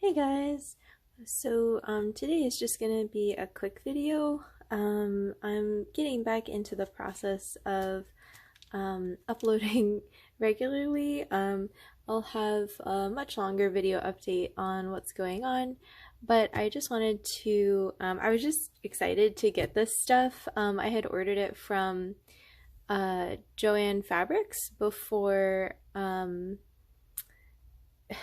Hey guys! Today is just gonna be a quick video. I'm getting back into the process of uploading regularly. I'll have a much longer video update on what's going on, but I just wanted to, I was just excited to get this stuff. I had ordered it from JoAnn Fabrics before,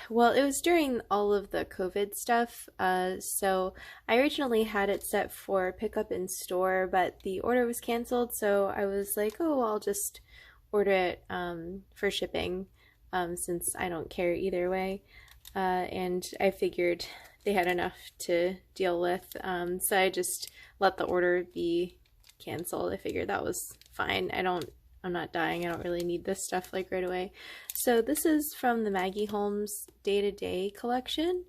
well, it was during all of the COVID stuff. So I originally had it set for pickup in store, but the order was canceled. So I was like, oh, I'll just order it for shipping since I don't care either way. And I figured they had enough to deal with. So I just let the order be canceled. I figured that was fine. I'm not dying. I don't really need this stuff like right away. So this is from the Maggie Holmes Day-to-Day collection.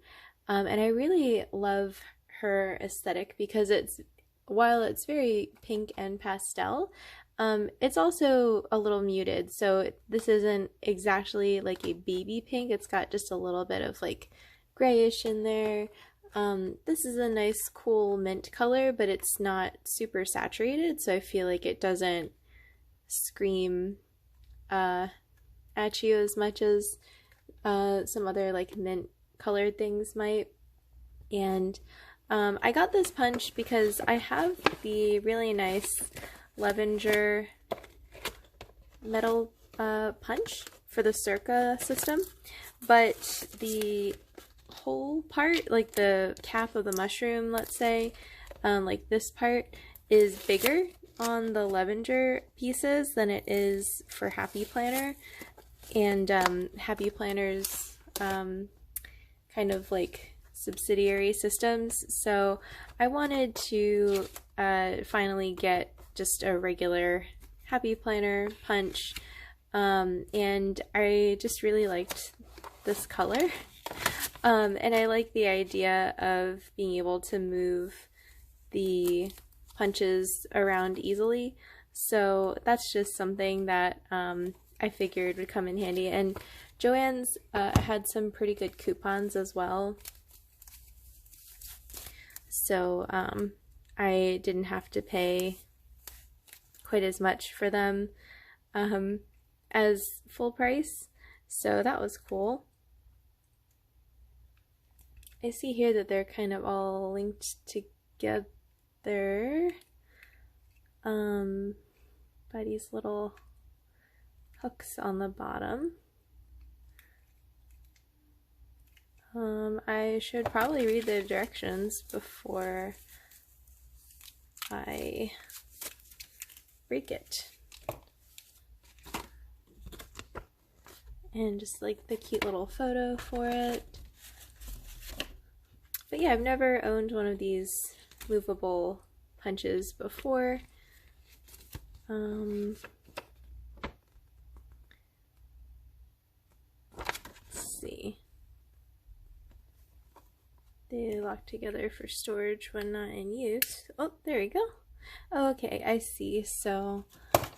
And I really love her aesthetic because while it's very pink and pastel, it's also a little muted. So this isn't exactly like a baby pink. It's got just a little bit of like grayish in there. This is a nice cool mint color, but it's not super saturated. So I feel like it doesn't scream at you as much as some other like mint colored things might. And I got this punch because I have the really nice Levenger metal punch for the Circa system, but the whole part, like the cap of the mushroom, let's say, like this part is bigger on the Levenger pieces than it is for Happy Planner, and Happy Planner's kind of like subsidiary systems. So I wanted to finally get just a regular Happy Planner punch, and I just really liked this color, and I like the idea of being able to move the punches around easily. So that's just something that I figured would come in handy. And JoAnn's had some pretty good coupons as well, so I didn't have to pay quite as much for them as full price, so that was cool. I see here that they're kind of all linked together by these little hooks on the bottom. I should probably read the directions before I break it. And just like the cute little photo for it. But yeah, I've never owned one of these movable punches before. Let's see. They lock together for storage when not in use. Oh, there we go. Oh, okay, I see. So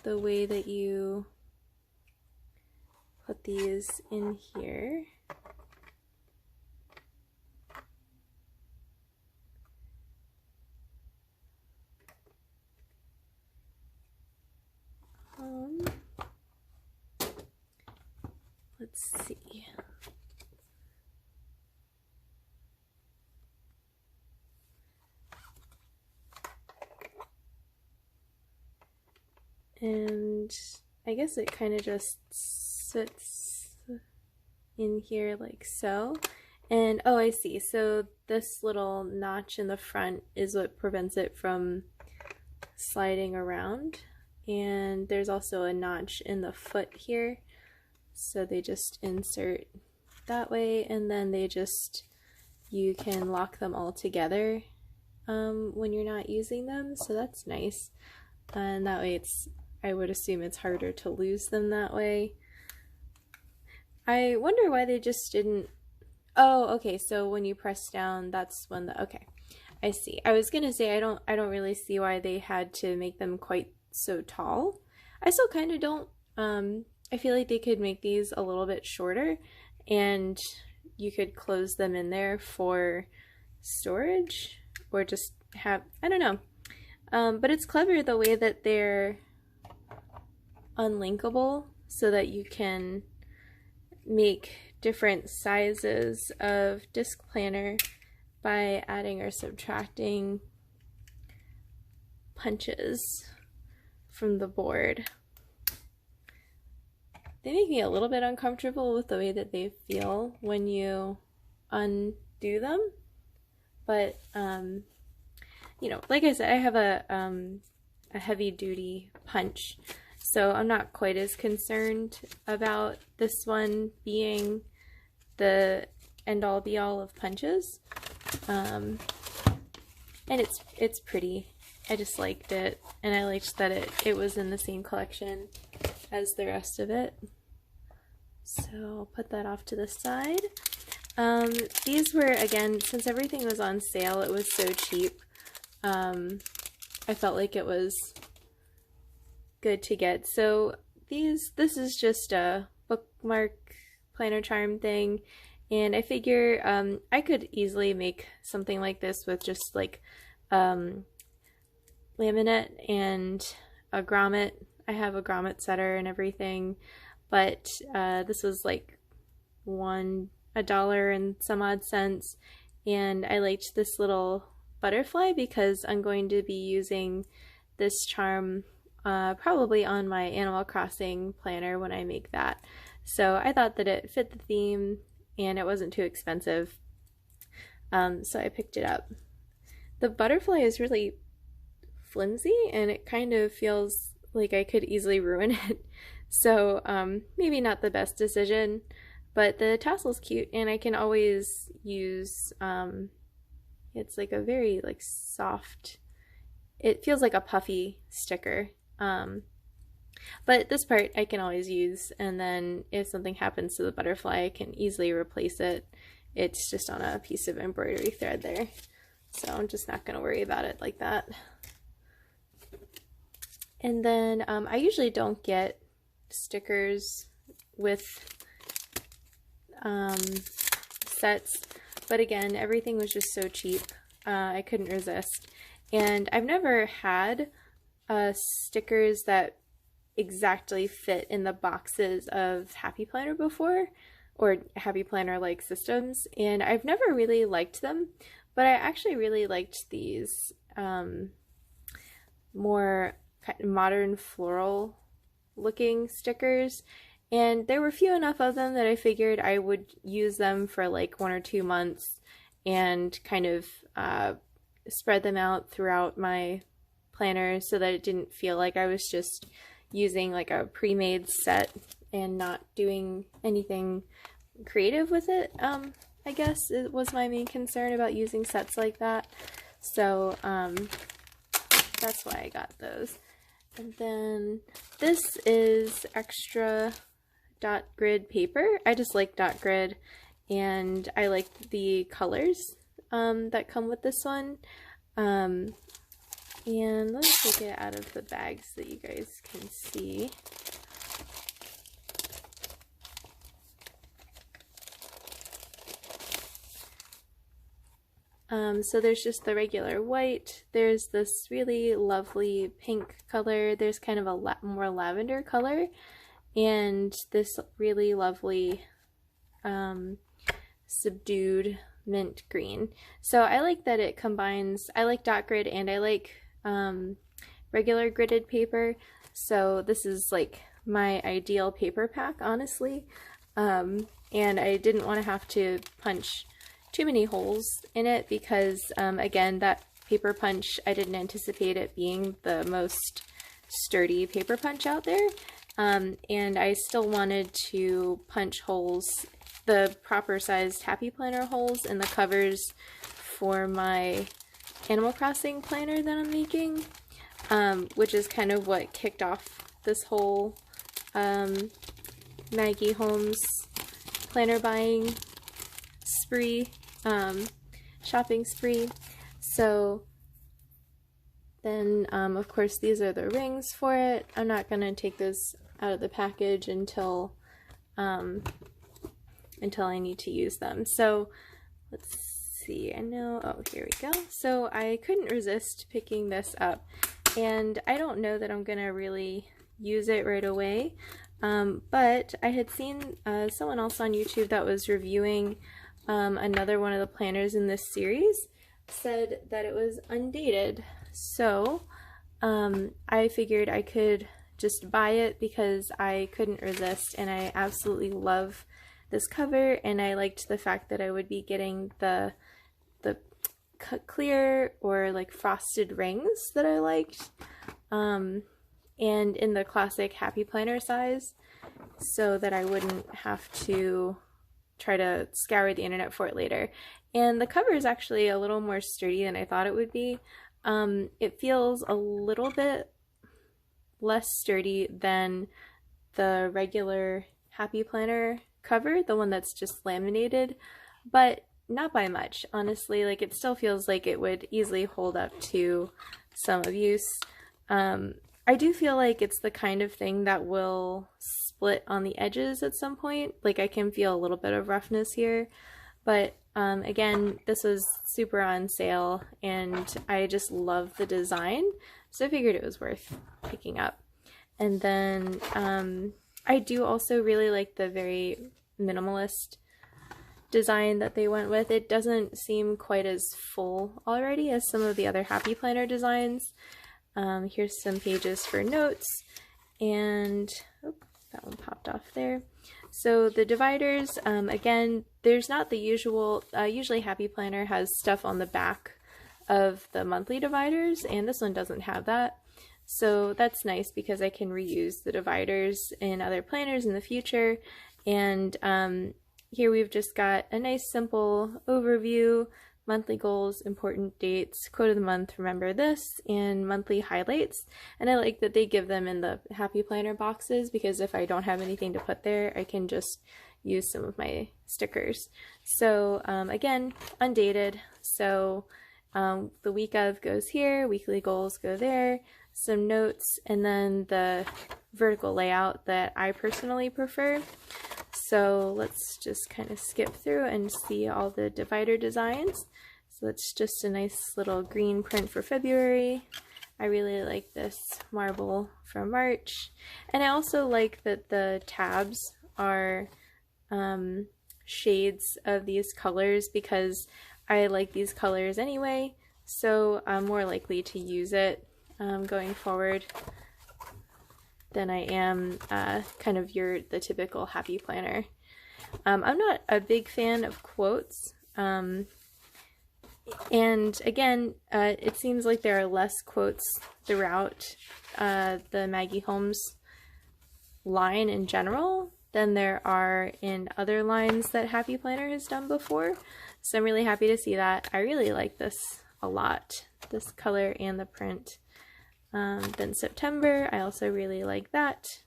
the way that you put these in here. Let's see. And I guess it kind of just sits in here like so. And oh, I see. So this little notch in the front is what prevents it from sliding around. And there's also a notch in the foot here. So they just insert that way, and then you can lock them all together when you're not using them. So that's nice. And that way I would assume it's harder to lose them that way. I wonder why they just didn't. Oh, okay, so when you press down, that's when okay, I see. I was gonna say I don't really see why they had to make them quite so tall. I still kind of don't. I feel like they could make these a little bit shorter and you could close them in there for storage or just have, I don't know. But it's clever the way that they're unlinkable so that you can make different sizes of disc planner by adding or subtracting punches from the board. They make me a little bit uncomfortable with the way that they feel when you undo them, but you know, like I said, I have a heavy duty punch, so I'm not quite as concerned about this one being the end all be all of punches. And it's pretty. I just liked it, and I liked that it was in the same collection as the rest of it. So I'll put that off to the side. These were, again, since everything was on sale, it was so cheap. I felt like it was good to get. So this is just a bookmark planner charm thing, and I figure I could easily make something like this with just like laminate and a grommet. I have a grommet setter and everything, but this was like $1 and some odd cents, and I liked this little butterfly because I'm going to be using this charm probably on my Animal Crossing planner when I make that. So I thought that it fit the theme and it wasn't too expensive, so I picked it up. The butterfly is really flimsy and it kind of feels like I could easily ruin it, so maybe not the best decision, but the tassel's cute and I can always use it's like a very like soft, it feels like a puffy sticker, but this part I can always use, and then if something happens to the butterfly I can easily replace it. It's just on a piece of embroidery thread there, so I'm just not going to worry about it like that. And then I usually don't get stickers with sets, but again, everything was just so cheap, I couldn't resist. And I've never had stickers that exactly fit in the boxes of Happy Planner before, or Happy Planner like systems, and I've never really liked them, but I actually really liked these more modern floral looking stickers, and there were few enough of them that I figured I would use them for like 1 or 2 months and kind of spread them out throughout my planner so that it didn't feel like I was just using like a pre-made set and not doing anything creative with it. I guess it was my main concern about using sets like that, so that's why I got those. And then this is extra dot grid paper. I just like dot grid, and I like the colors that come with this one. And let me take it out of the bag so that you guys can see. So there's just the regular white, there's this really lovely pink color, there's kind of a more lavender color, and this really lovely subdued mint green. So I like that it combines, I like dot grid and I like regular gridded paper, so this is like my ideal paper pack, honestly. And I didn't want to have to punch too many holes in it because again, that paper punch, I didn't anticipate it being the most sturdy paper punch out there, and I still wanted to punch holes, the proper sized Happy Planner holes in the covers for my Animal Crossing planner that I'm making, which is kind of what kicked off this whole Maggie Holmes planner buying spree, shopping spree. So then of course these are the rings for it. I'm not gonna take this out of the package until until I need to use them. So let's see, I know, oh, here we go. So I couldn't resist picking this up, and I don't know that I'm gonna really use it right away, but I had seen someone else on YouTube that was reviewing another one of the planners in this series, said that it was undated. So I figured I could just buy it because I couldn't resist, and I absolutely love this cover, and I liked the fact that I would be getting the clear or like frosted rings that I liked, and in the classic Happy Planner size, so that I wouldn't have to try to scour the internet for it later. And the cover is actually a little more sturdy than I thought it would be. It feels a little bit less sturdy than the regular Happy Planner cover, the one that's just laminated, but not by much, honestly. Like, it still feels like it would easily hold up to some abuse. I do feel like it's the kind of thing that will split on the edges at some point. Like, I can feel a little bit of roughness here, but again, this was super on sale and I just love the design, so I figured it was worth picking up. And then I do also really like the very minimalist design that they went with. It doesn't seem quite as full already as some of the other Happy Planner designs. Here's some pages for notes, and oh, that one popped off there. So the dividers, again, there's not the usual, usually Happy Planner has stuff on the back of the monthly dividers, and this one doesn't have that. So that's nice because I can reuse the dividers in other planners in the future. And here we've just got a nice simple overview, monthly goals, important dates, quote of the month, remember this, and monthly highlights. And I like that they give them in the Happy Planner boxes, because if I don't have anything to put there, I can just use some of my stickers. So again, undated. So the week of goes here, weekly goals go there, some notes, and then the vertical layout that I personally prefer. So let's just kind of skip through and see all the divider designs. So it's just a nice little green print for February. I really like this marble for March. And I also like that the tabs are shades of these colors, because I like these colors anyway, so I'm more likely to use it going forward than I am kind of the typical Happy Planner. I'm not a big fan of quotes, and again, it seems like there are less quotes throughout the Maggie Holmes line in general than there are in other lines that Happy Planner has done before. So I'm really happy to see that. I really like this a lot, this color and the print. Then September, I also really like that.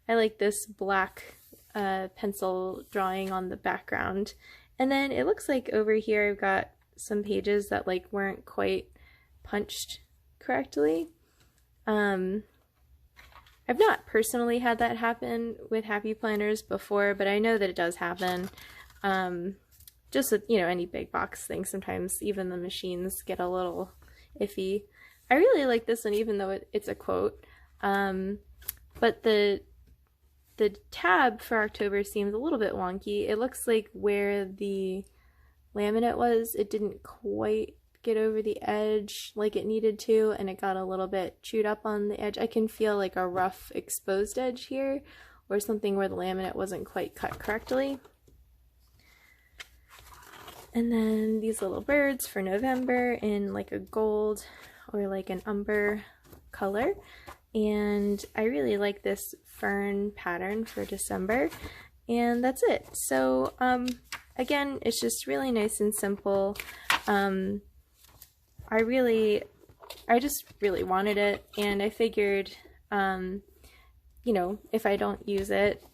I like this black pencil drawing on the background. And then it looks like over here I've got some pages that like weren't quite punched correctly. I've not personally had that happen with Happy Planners before, but I know that it does happen. Just with, you know, any big box thing, sometimes even the machines get a little iffy. I really like this one, even though it's a quote. But the tab for October seems a little bit wonky. It looks like where the laminate was, it didn't quite get over the edge like it needed to, and it got a little bit chewed up on the edge. I can feel like a rough exposed edge here, or something where the laminate wasn't quite cut correctly. And then these little birds for November in like a gold or like an umber color. And I really like this fern pattern for December. And that's it. So again, it's just really nice and simple. I just really wanted it, and I figured, you know, if I don't use it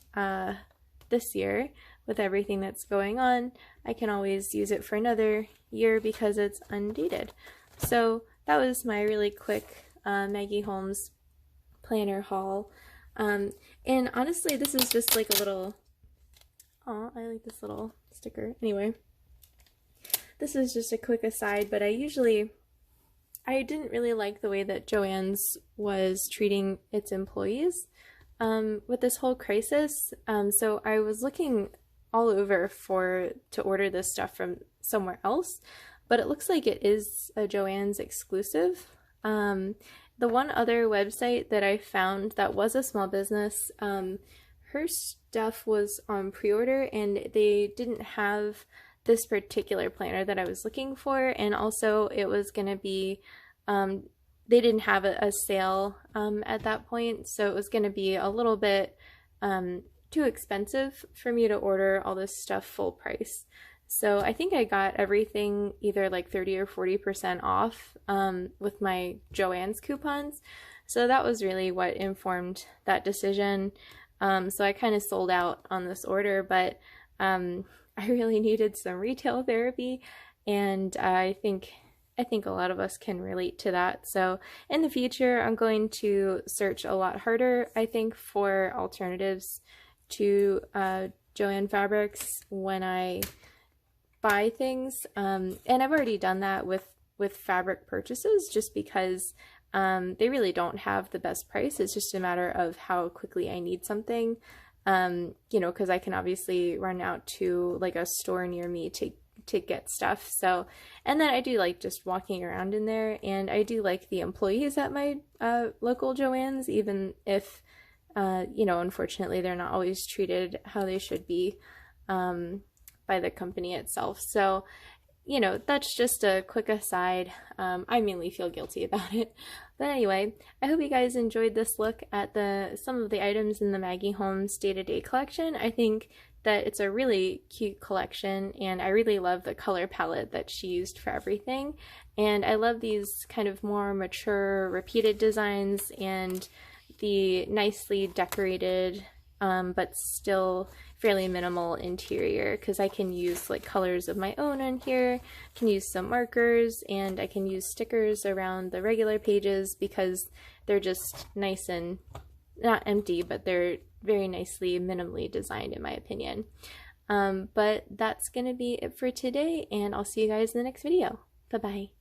this year with everything that's going on, I can always use it for another year because it's undated. So that was my really quick Maggie Holmes planner haul. And honestly, this is just like a little Oh, I like this little sticker. Anyway, this is just a quick aside, but I didn't really like the way that JoAnn's was treating its employees with this whole crisis. So I was looking all over to order this stuff from somewhere else, but it looks like it is a JoAnn's exclusive. The one other website that I found that was a small business, her stuff was on pre-order and they didn't have this particular planner that I was looking for, and also it was going to be, they didn't have a sale at that point, so it was going to be a little bit too expensive for me to order all this stuff full price. So I think I got everything either like 30 or 40% off with my JoAnn's coupons. So that was really what informed that decision. So I kind of sold out on this order, but I really needed some retail therapy, and I think a lot of us can relate to that. So in the future, I'm going to search a lot harder, I think, for alternatives to JoAnn Fabrics when I buy things, and I've already done that with fabric purchases, just because they really don't have the best price. It's just a matter of how quickly I need something, you know, because I can obviously run out to like a store near me to get stuff. So, and then I do like just walking around in there, and I do like the employees at my local JoAnn's, even if you know, unfortunately they're not always treated how they should be by the company itself. So, you know, that's just a quick aside. I mainly feel guilty about it. But anyway, I hope you guys enjoyed this look at some of the items in the Maggie Holmes day-to-day collection. I think that it's a really cute collection, and I really love the color palette that she used for everything. And I love these kind of more mature, repeated designs and the nicely decorated but still fairly minimal interior, because I can use like colors of my own in here, can use some markers, and I can use stickers around the regular pages because they're just nice and not empty, but they're very nicely, minimally designed in my opinion. But that's gonna be it for today, and I'll see you guys in the next video. Bye-bye.